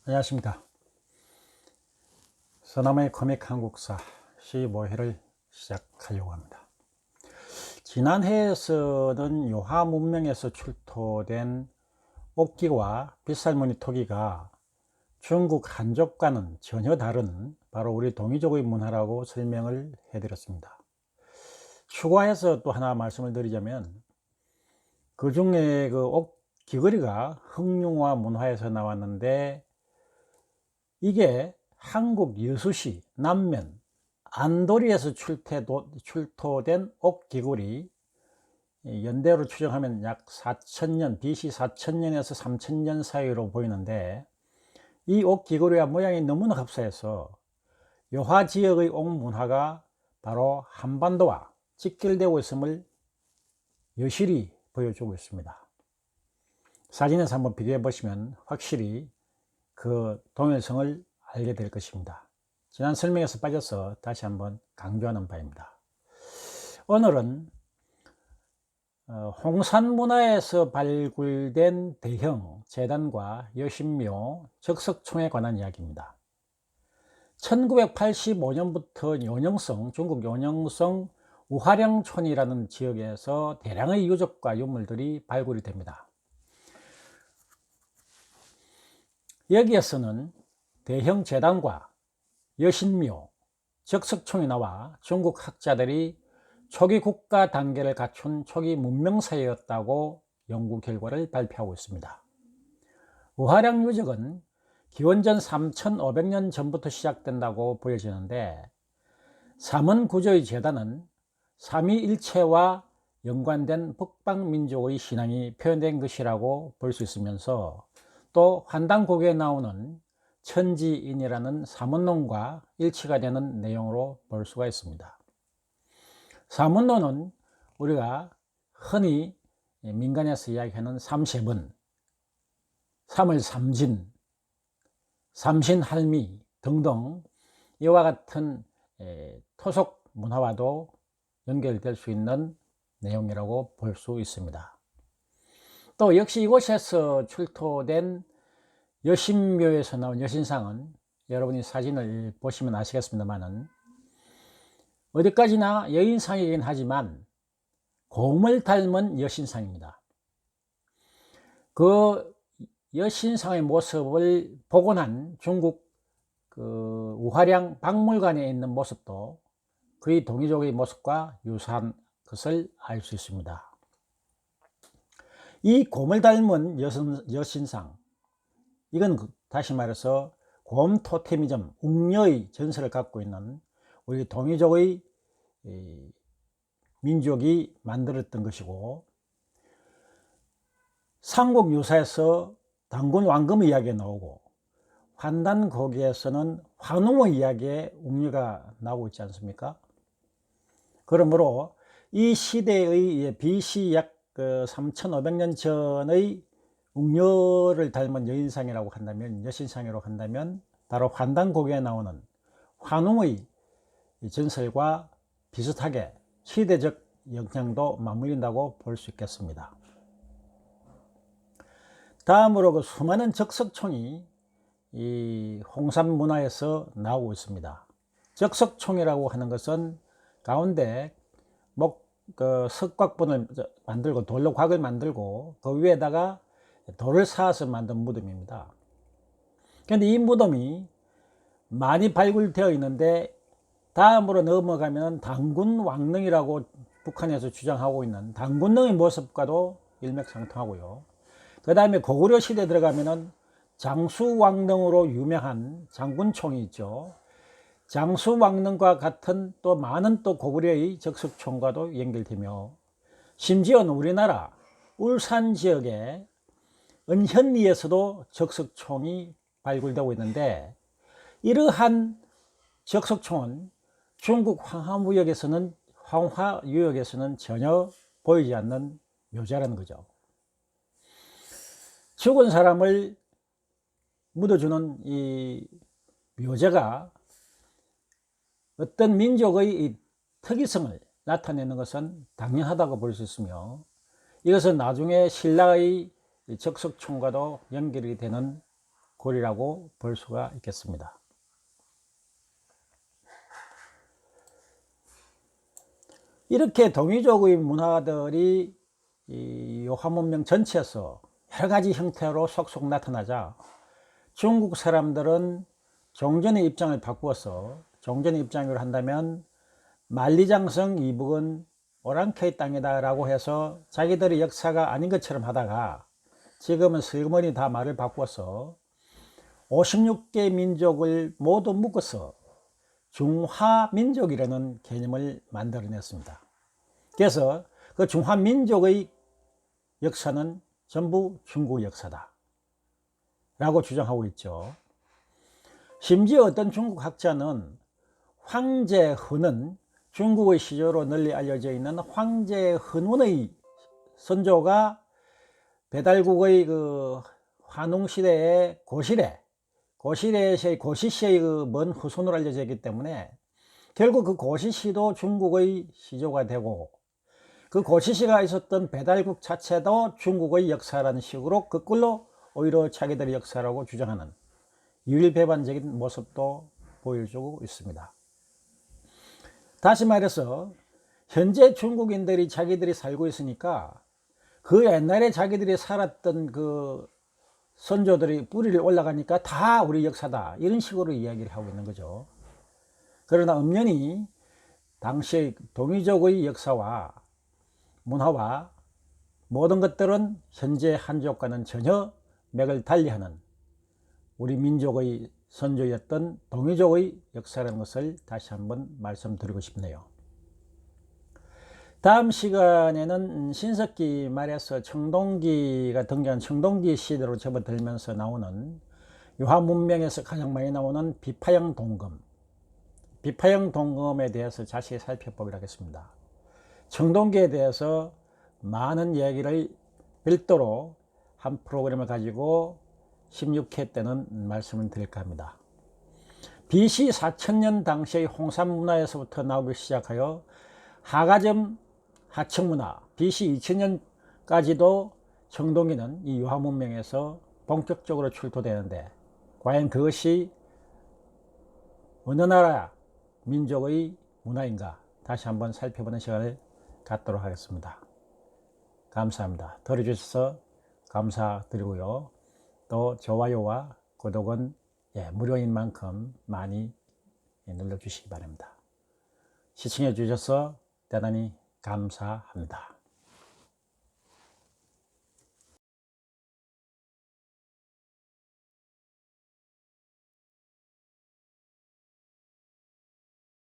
안녕하십니까. 서남의 코믹 한국사 15회를 시작하려고 합니다. 지난 회에서는 요하 문명에서 출토된 옥기와 빗살무늬 토기가 중국 한족과는 전혀 다른 바로 우리 동이족의 문화라고 설명을 해드렸습니다. 추가해서 또 하나 말씀을 드리자면, 그 중에 그 옥귀걸이가 흥룡화 문화에서 나왔는데, 이게 한국 여수시 남면 안도리에서 출토된 옥귀걸이, 연대로 추정하면 약 4000년, BC 4000년에서 3000년 사이로 보이는데, 이 옥귀걸이와 모양이 너무나 흡사해서 요하 지역의 옥문화가 바로 한반도와 직결되고 있음을 여실히 보여주고 있습니다. 사진에서 한번 비교해 보시면 확실히 그 동일성을 알게 될 것입니다. 지난 설명에서 빠져서 다시 한번 강조하는 바입니다. 오늘은 홍산 문화에서 발굴된 대형 제단과 여신묘 적석총에 관한 이야기입니다. 1985년부터 중국 요녕성 우화량촌이라는 지역에서 대량의 유적과 유물들이 발굴이 됩니다. 여기에서는 대형 제단과 여신묘, 적석총이 나와 중국 학자들이 초기 국가 단계를 갖춘 초기 문명사회였다고 연구 결과를 발표하고 있습니다. 우화량 유적은 기원전 3500년 전부터 시작된다고 보여지는데, 삼원 구조의 제단은 삼위일체와 연관된 북방민족의 신앙이 표현된 것이라고 볼 수 있으면서, 또 환단고개에 나오는 천지인이라는 삼원론과 일치가 되는 내용으로 볼 수가 있습니다. 삼원론은 우리가 흔히 민간에서 이야기하는 삼세번, 삼을삼진, 삼신할미 등등 이와 같은 토속 문화와도 연결될 수 있는 내용이라고 볼 수 있습니다. 또 역시 이곳에서 출토된 여신묘에서 나온 여신상은 여러분이 사진을 보시면 아시겠습니다만은, 어디까지나 여인상이긴 하지만 곰을 닮은 여신상입니다. 그 여신상의 모습을 복원한 중국 그 우화량 박물관에 있는 모습도 그의 동이족의 모습과 유사한 것을 알 수 있습니다. 이 곰을 닮은 여신상, 이건 다시 말해서 곰 토테미즘, 웅녀의 전설을 갖고 있는 우리 동이족의 민족이 만들었던 것이고, 삼국유사에서 단군 왕금의 이야기가 나오고, 환단고기에서는 환웅의 이야기에 웅녀가 나오고 있지 않습니까? 그러므로 이 시대의 BC 약 3500년 전의 웅녀를 닮은 여인상이라고 한다면, 여신상이라고 한다면, 바로 환단고기에 나오는 환웅의 전설과 비슷하게 시대적 영향도 맞물린다고 볼 수 있겠습니다. 다음으로 그 수많은 적석총이 이 홍산 문화에서 나오고 있습니다. 적석총이라고 하는 것은 가운데 석곽분을 만들고 돌로 곽을 만들고 그 위에다가 돌을 쌓아서 만든 무덤입니다. 그런데 이 무덤이 많이 발굴되어 있는데, 다음으로 넘어가면 단군 왕릉이라고 북한에서 주장하고 있는 단군릉의 모습과도 일맥상통하고요. 그 다음에 고구려 시대에 들어가면은 장수왕릉으로 유명한 장군총이 있죠. 장수왕릉과 같은 또 많은 또 고구려의 적석총과도 연결되며, 심지어는 우리나라 울산 지역의 은현리에서도 적석총이 발굴되고 있는데, 이러한 적석총은 중국 황하유역에서는 전혀 보이지 않는 묘자라는 거죠. 죽은 사람을 묻어주는 이 묘자가 어떤 민족의 이 특이성을 나타내는 것은 당연하다고 볼 수 있으며, 이것은 나중에 신라의 적석총과도 연결이 되는 고리라고 볼 수가 있겠습니다. 이렇게 동이족의 문화들이 이 요한문명 전체에서 여러 가지 형태로 속속 나타나자 중국 사람들은 종전의 입장을 바꾸어서 종전의 입장으로 한다면 만리장성 이북은 오랑캐의 땅이다 라고 해서 자기들의 역사가 아닌 것처럼 하다가 지금은 슬그머니 다 말을 바꾸어서 56개 민족을 모두 묶어서 중화민족이라는 개념을 만들어냈습니다. 그래서 그 중화민족의 역사는 전부 중국 역사다 라고 주장하고 있죠. 심지어 어떤 중국 학자는 황제헌은, 중국의 시조로 널리 알려져 있는 황제헌원의 선조가 배달국의 그 환웅시대의 고시시의 그 먼 후손으로 알려져 있기 때문에 결국 그 고시시도 중국의 시조가 되고, 그 고시시가 있었던 배달국 자체도 중국의 역사라는 식으로 거꾸로 오히려 자기들의 역사라고 주장하는 유일배반적인 모습도 보여주고 있습니다. 다시 말해서 현재 중국인들이 자기들이 살고 있으니까 그 옛날에 자기들이 살았던 그 선조들이 뿌리를 올라가니까 다 우리 역사다, 이런 식으로 이야기를 하고 있는 거죠. 그러나 엄연히 당시의 동이족의 역사와 문화와 모든 것들은 현재 한족과는 전혀 맥을 달리하는 우리 민족의 선조였던 동이족의 역사라는 것을 다시 한번 말씀드리고 싶네요. 다음 시간에는 신석기 말에서 청동기가 등장한 청동기 시대로 접어들면서 나오는 유화문명에서 가장 많이 나오는 비파형 동검에 대해서 자세히 살펴보기로 하겠습니다. 청동기에 대해서 많은 이야기를 별도로 한 프로그램을 가지고 16회 때는 말씀을 드릴까 합니다. BC 4000년 당시의 홍산 문화에서부터 나오기 시작하여 하가점 하청문화, BC 2000년까지도 청동기는 이 유화문명에서 본격적으로 출토되는데, 과연 그것이 어느 나라 민족의 문화인가 다시 한번 살펴보는 시간을 갖도록 하겠습니다. 감사합니다. 들어주셔서 감사드리고요. 또 좋아요와 구독은 무료인 만큼 많이 눌러주시기 바랍니다. 시청해 주셔서 대단히 감사합니다.